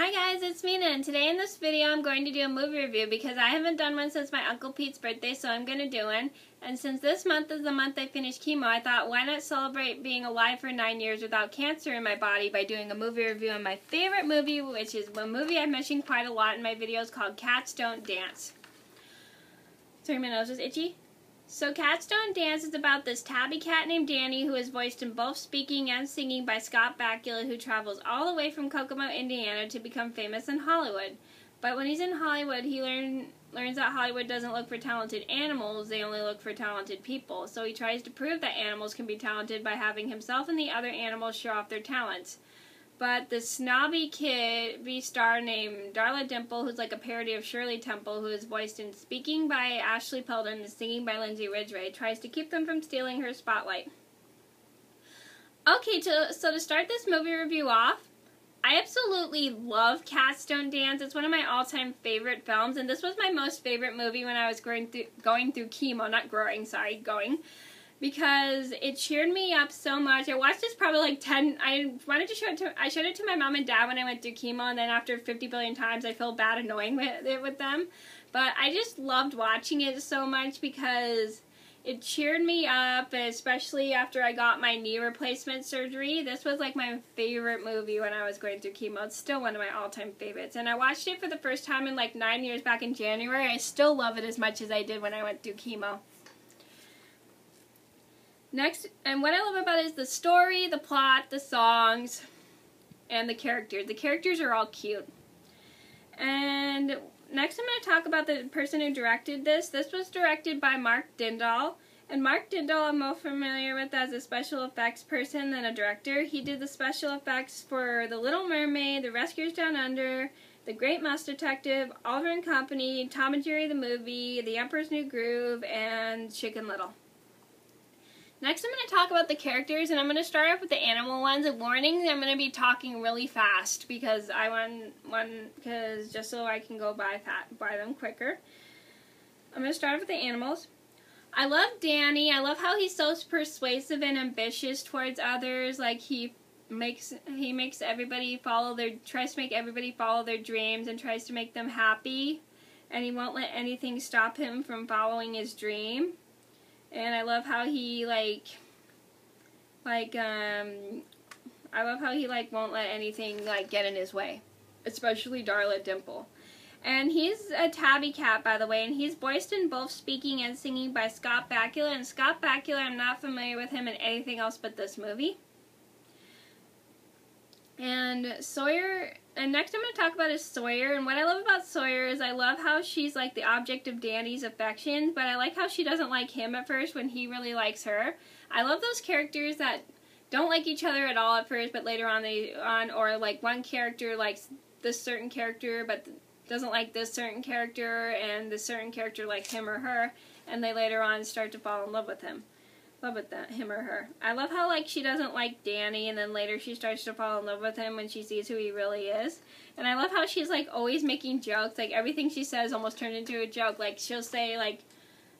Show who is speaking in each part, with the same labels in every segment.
Speaker 1: Hi guys, it's Mina, and today in this video I'm going to do a movie review because I haven't done one since my Uncle Pete's birthday, so I'm going to do one. And since this month is the month I finished chemo, I thought why not celebrate being alive for 9 years without cancer in my body by doing a movie review on my favorite movie, which is a movie I've mentioned quite a lot in my videos called Cats Don't Dance. Sorry, my nose is itchy. So Cats Don't Dance is about this tabby cat named Danny who is voiced in both speaking and singing by Scott Bakula, who travels all the way from Kokomo, Indiana to become famous in Hollywood. But when he's in Hollywood, he learns that Hollywood doesn't look for talented animals, they only look for talented people. So he tries to prove that animals can be talented by having himself and the other animals show off their talents. But the snobby kid star named Darla Dimple, who's like a parody of Shirley Temple, who is voiced in speaking by Ashley Peldon and singing by Lindsay Ridgway, tries to keep them from stealing her spotlight. Okay, so to start this movie review off, I absolutely love Cats Don't Dance. It's one of my all-time favorite films, and this was my most favorite movie when I was going through chemo, going. Because it cheered me up so much. I watched this probably like 10, I showed it to my mom and dad when I went through chemo, and then after 50 billion times I feel bad annoying with them. But I just loved watching it so much because it cheered me up, especially after I got my knee replacement surgery. This was like my favorite movie when I was going through chemo. It's still one of my all-time favorites. And I watched it for the first time in like 9 years back in January. I still love it as much as I did when I went through chemo. Next, and what I love about it is the story, the plot, the songs, and the characters. The characters are all cute. And next I'm going to talk about the person who directed this. This was directed by Mark Dindal. And Mark Dindal I'm more familiar with as a special effects person than a director. He did the special effects for The Little Mermaid, The Rescuers Down Under, The Great Mouse Detective, Oliver and Company, Tom and Jerry the Movie, The Emperor's New Groove, and Chicken Little. Next I'm going to talk about the characters, and I'm going to start off with the animal ones. A warning, I'm going to be talking really fast because just so I can go by them quicker. I'm going to start off with the animals. I love Danny. I love how he's so persuasive and ambitious towards others. Like he makes everybody tries to make everybody follow their dreams and tries to make them happy, and he won't let anything stop him from following his dream. And I love how he won't let anything get in his way, especially Darla Dimple. And he's a tabby cat, by the way, and he's voiced in both speaking and singing by Scott Bakula. And Scott Bakula, I'm not familiar with him in anything else but this movie. And Sawyer, and next I'm going to talk about is Sawyer, and what I love about Sawyer is I love how she's like the object of Danny's affection, but I like how she doesn't like him at first when he really likes her. I love those characters that don't like each other at all at first, but later on or like one character likes this certain character, but doesn't like this certain character, and this certain character likes him or her, and they later on start to fall in love with him. Him or her. I love how she doesn't like Danny, and then later she starts to fall in love with him when she sees who he really is. And I love how she's always making jokes. Everything she says almost turned into a joke. She'll say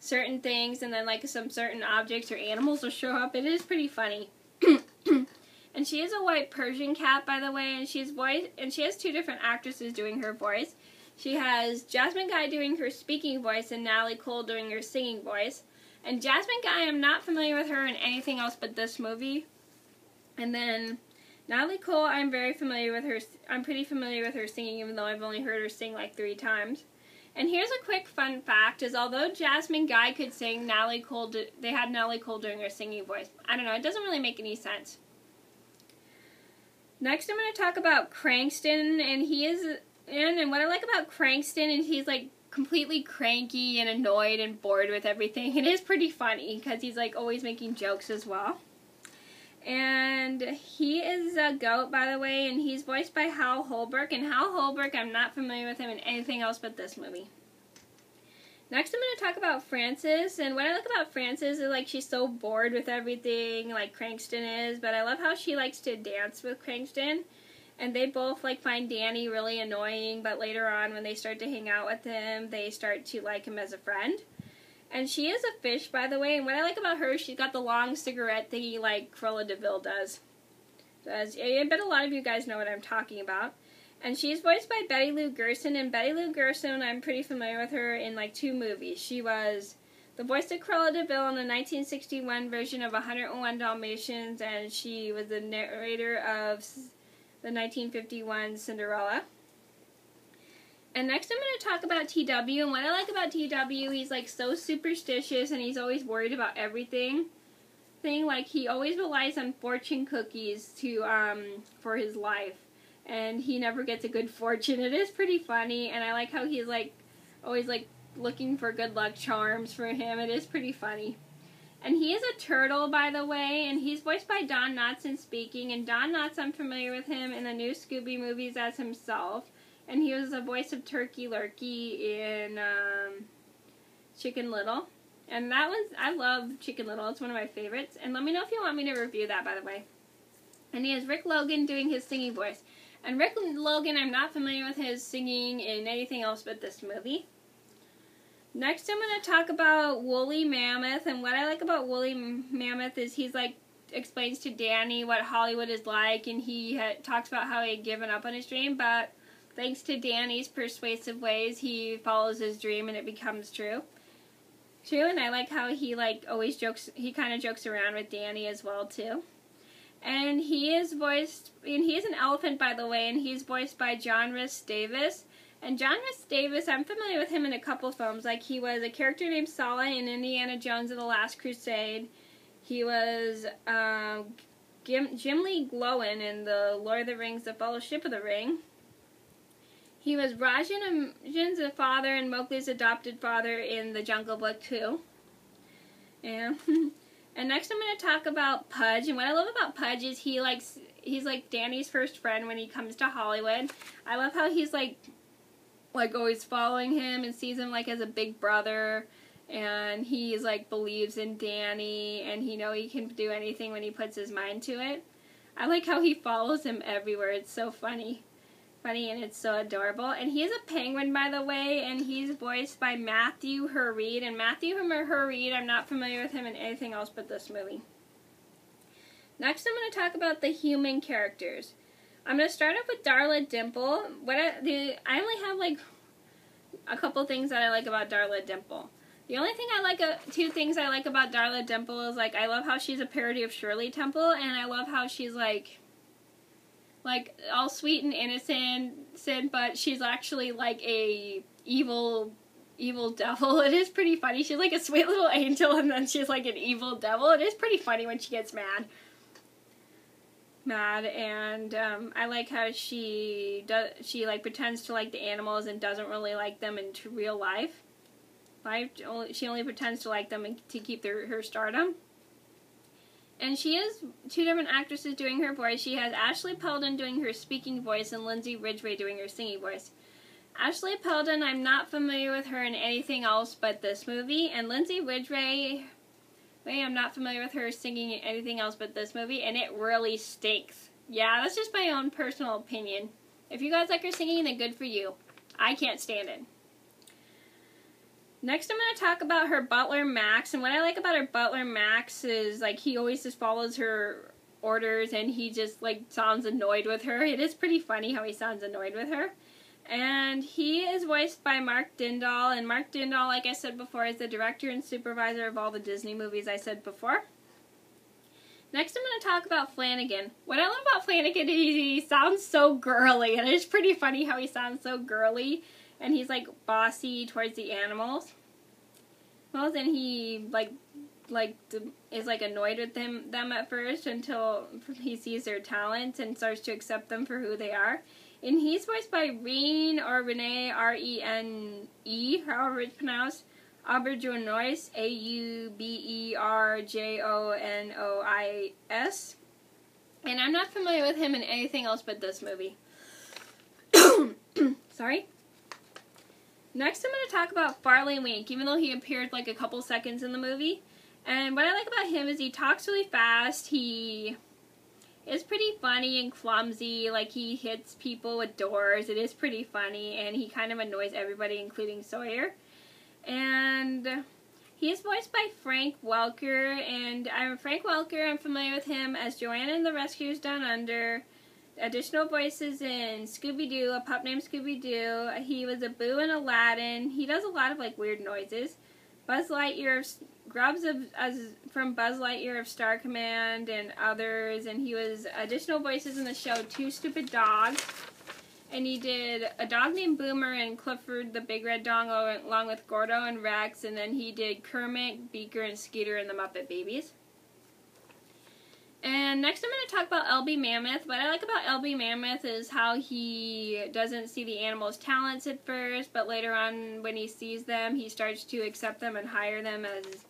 Speaker 1: certain things, and then some certain objects or animals will show up. It is pretty funny. And she is a white Persian cat, by the way, and she has two different actresses doing her voice. She has Jasmine Guy doing her speaking voice and Natalie Cole doing her singing voice. And Jasmine Guy, I'm not familiar with her in anything else but this movie. And then Natalie Cole, I'm very familiar with her. I'm pretty familiar with her singing, even though I've only heard her sing 3 times. And here's a quick fun fact: is although Jasmine Guy could sing, they had Natalie Cole doing her singing voice. I don't know. It doesn't really make any sense. Next, I'm going to talk about Crankston, and what I like about Crankston is he's completely cranky and annoyed and bored with everything. It is pretty funny because he's always making jokes as well. And he is a goat, by the way, and he's voiced by Hal Holbrook. And Hal Holbrook, I'm not familiar with him in anything else but this movie. Next I'm going to talk about Frances, and what I like about Frances is she's so bored with everything like Crankston is, but I love how she likes to dance with Crankston. And they both find Danny really annoying, but later on when they start to hang out with him, they start to like him as a friend. And she is a fish, by the way, and what I like about her, she's got the long cigarette thingy like Cruella de Vil does. I bet a lot of you guys know what I'm talking about. And she's voiced by Betty Lou Gerson, and Betty Lou Gerson, I'm pretty familiar with her in like 2 movies. She was the voice of Cruella de Vil in the 1961 version of 101 Dalmatians, and she was the narrator of the 1951 Cinderella. And next I'm going to talk about TW, and what I like about TW, he's like so superstitious, and he's always worried about everything. Like he always relies on fortune cookies for his life, and he never gets a good fortune. It is pretty funny, and I like how he's like always like looking for good luck charms for him. It is pretty funny. And he is a turtle, by the way, and he's voiced by Don Knotts in speaking, and Don Knotts, I'm familiar with him in the new Scooby movies as himself, and he was the voice of Turkey Lurkey in Chicken Little. And that was, I love Chicken Little, it's one of my favorites, and let me know if you want me to review that, by the way. And he has Rick Logan doing his singing voice. And Rick Logan, I'm not familiar with his singing in anything else but this movie. Next, I'm going to talk about Woolly Mammoth, and what I like about Woolly Mammoth is he's like, explains to Danny what Hollywood is like, and he talks about how he had given up on his dream, but thanks to Danny's persuasive ways, he follows his dream and it becomes true. And I like how he like always jokes, he kind of jokes around with Danny as well too. And he is voiced, and he is an elephant, by the way, and he's voiced by John Rhys Davis. And John Rhys Davis, I'm familiar with him in a couple films. Like he was a character named Sala in Indiana Jones and the Last Crusade. He was Gimli Glowin in the Lord of the Rings, The Fellowship of the Ring. He was Rajan's father and Mowgli's adopted father in The Jungle Book 2. And next I'm going to talk about Pudge. And what I love about Pudge is he's like Danny's first friend when he comes to Hollywood. I love how he's like always following him and sees him like as a big brother. And he's like believes in Danny, and he can do anything when he puts his mind to it. I like how he follows him everywhere. It's so funny and it's so adorable. And he is a penguin, by the way, and he's voiced by Matthew Herreid. And Matthew Herreid, I'm not familiar with him in anything else but this movie. Next, I'm going to talk about the human characters. I'm going to start off with Darla Dimple. I only have like a couple things that I like about Darla Dimple. The only thing I like, 2 things I like about Darla Dimple is like I love how she's a parody of Shirley Temple, and I love how she's like all sweet and innocent, but she's actually like a evil devil. It is pretty funny. She's like a sweet little angel, and then she's like an evil devil. It is pretty funny when she gets mad, and I like how she like pretends to like the animals and doesn't really like them in real life. She only pretends to like them to keep her stardom. And she has 2 different actresses doing her voice. She has Ashley Peldon doing her speaking voice and Lindsay Ridgway doing her singing voice. Ashley Peldon, I'm not familiar with her in anything else but this movie. And Lindsay Ridgway, I'm not familiar with her singing in anything else but this movie. And it really stinks. Yeah, that's just my own personal opinion. If you guys like her singing, then good for you. I can't stand it. Next, I'm going to talk about her butler, Max, and what I like about her butler, Max, is, like, he always just follows her orders, and he just, like, sounds annoyed with her. It is pretty funny how he sounds annoyed with her. And he is voiced by Mark Dindal, and Mark Dindal, like I said before, is the director and supervisor of all the Disney movies I said before. Next, I'm going to talk about Flanagan. What I love about Flanagan is he sounds so girly, and it's pretty funny how he sounds so girly. And he's like bossy towards the animals. Well, then he is like annoyed with them at first until he sees their talent and starts to accept them for who they are. And he's voiced by Renee, R-E-N-E, however it's pronounced, Auberjonois, A-U-B-E-R-J-O-N-O-I-S. And I'm not familiar with him in anything else but this movie. Sorry. Next, I'm going to talk about Farley Wink, even though he appeared like a couple seconds in the movie. And what I like about him is he talks really fast. He is pretty funny and clumsy. Like, he hits people with doors. It is pretty funny, and he kind of annoys everybody, including Sawyer. And he is voiced by Frank Welker, and Frank Welker, I'm familiar with him as Joanna in The Rescuers Down Under, additional voices in Scooby-Doo, A Pup Named Scooby-Doo. He was a Boo in Aladdin. He does a lot of like weird noises. Buzz Lightyear, Grubs from Buzz Lightyear of Star Command and others, and he was additional voices in the show Two Stupid Dogs. And he did a dog named Boomer and Clifford the Big Red Dog along with Gordo and Rex, and then he did Kermit, Beaker, and Skeeter in the Muppet Babies. And next I'm going to talk about LB Mammoth. What I like about LB Mammoth is how he doesn't see the animals' talents at first, but later on when he sees them, he starts to accept them and hire them as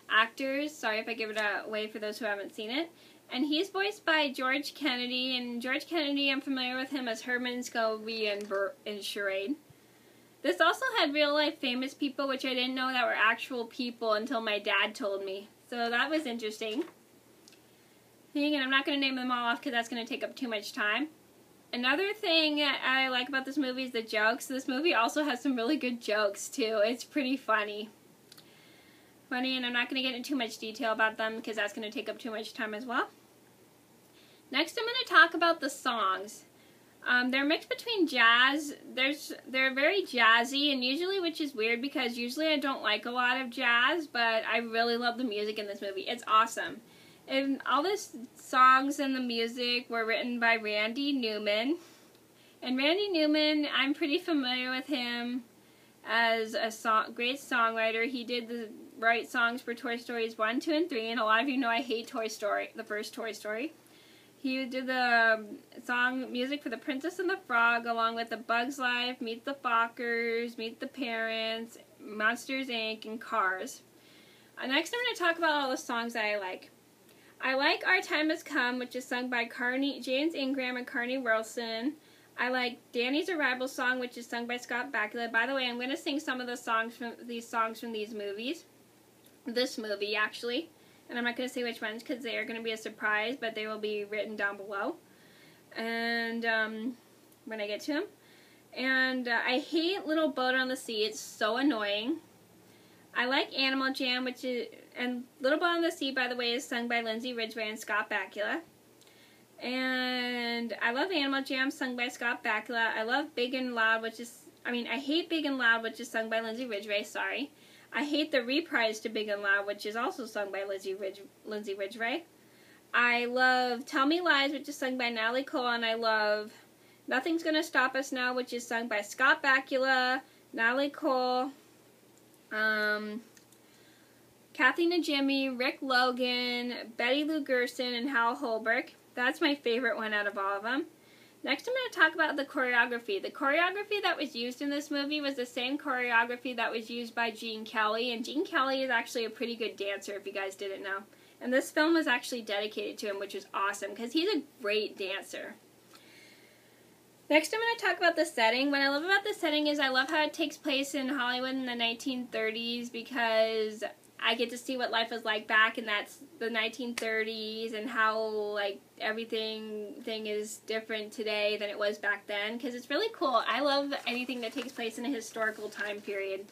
Speaker 1: actors. Sorry if I give it away for those who haven't seen it. And he's voiced by George Kennedy, and George Kennedy, I'm familiar with him as Herman Scobie in Charade. This also had real-life famous people, which I didn't know that were actual people until my dad told me. So that was interesting. And I'm not going to name them all off because that's going to take up too much time. Another thing I like about this movie is the jokes. This movie also has some really good jokes, too. It's pretty funny. And I'm not going to get into too much detail about them because that's going to take up too much time as well. Next, I'm going to talk about the songs. They're mixed between jazz. They're very jazzy, and usually, which is weird because usually I don't like a lot of jazz, but I really love the music in this movie. It's awesome. And all the songs and the music were written by Randy Newman. And Randy Newman, I'm pretty familiar with him as a great songwriter. He did write songs for Toy Stories 1, 2, and 3, and a lot of you know I hate Toy Story, the first Toy Story. He did the music for The Princess and the Frog, along with The Bug's Life, Meet the Fockers, Meet the Parents, Monsters, Inc., and Cars. Next, I'm going to talk about all the songs that I like. I like Our Time Has Come, which is sung by James Ingram and Carney Wilson. I like Danny's Arrival Song, which is sung by Scott Bakula. By the way, I'm going to sing some of the songs from these movies. This movie, actually. And I'm not going to say which ones because they are going to be a surprise, but they will be written down below. And when I get to them. And I hate Little Boat on the Sea. It's so annoying. I like Animal Jam, and Little Boat on the Sea, by the way, is sung by Lindsay Ridgway and Scott Bakula. And I love Animal Jam, sung by Scott Bakula. I love Big and Loud, I hate Big and Loud, which is sung by Lindsay Ridgway, sorry. I hate the reprise to Big and Loud, which is also sung by Lindsay Ridgway. I love Tell Me Lies, which is sung by Natalie Cole, and I love Nothing's Gonna Stop Us Now, which is sung by Scott Bakula, Natalie Cole, Kathy Najimy, Rick Logan, Betty Lou Gerson, and Hal Holbrook. That's my favorite one out of all of them. Next, I'm going to talk about the choreography. The choreography that was used in this movie was the same choreography that was used by Gene Kelly, and Gene Kelly is actually a pretty good dancer, if you guys didn't know. And this film was actually dedicated to him, which was awesome, because he's a great dancer. Next, I'm going to talk about the setting. What I love about the setting is I love how it takes place in Hollywood in the 1930s, because I get to see what life was like back, and that's the 1930s, and how like everything is different today than it was back then, because it's really cool. I love anything that takes place in a historical time period.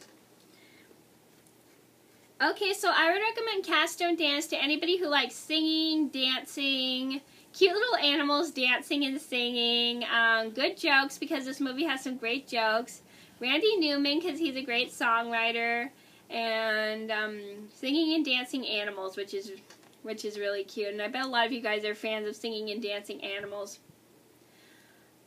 Speaker 1: Okay, so I would recommend Cats Don't Dance to anybody who likes singing, dancing, cute little animals dancing and singing, good jokes, because this movie has some great jokes, Randy Newman, because he's a great songwriter, and singing and dancing animals, which is really cute. And I bet a lot of you guys are fans of singing and dancing animals.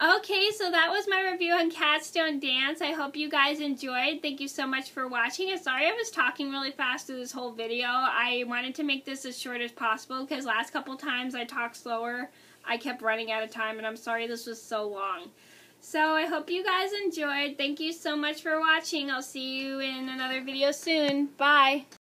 Speaker 1: Okay, so that was my review on Cats Don't Dance. I hope you guys enjoyed. Thank you so much for watching. I'm sorry I was talking really fast through this whole video. I wanted to make this as short as possible because last couple times I talked slower. I kept running out of time, and I'm sorry this was so long. So I hope you guys enjoyed. Thank you so much for watching. I'll see you in another video soon. Bye.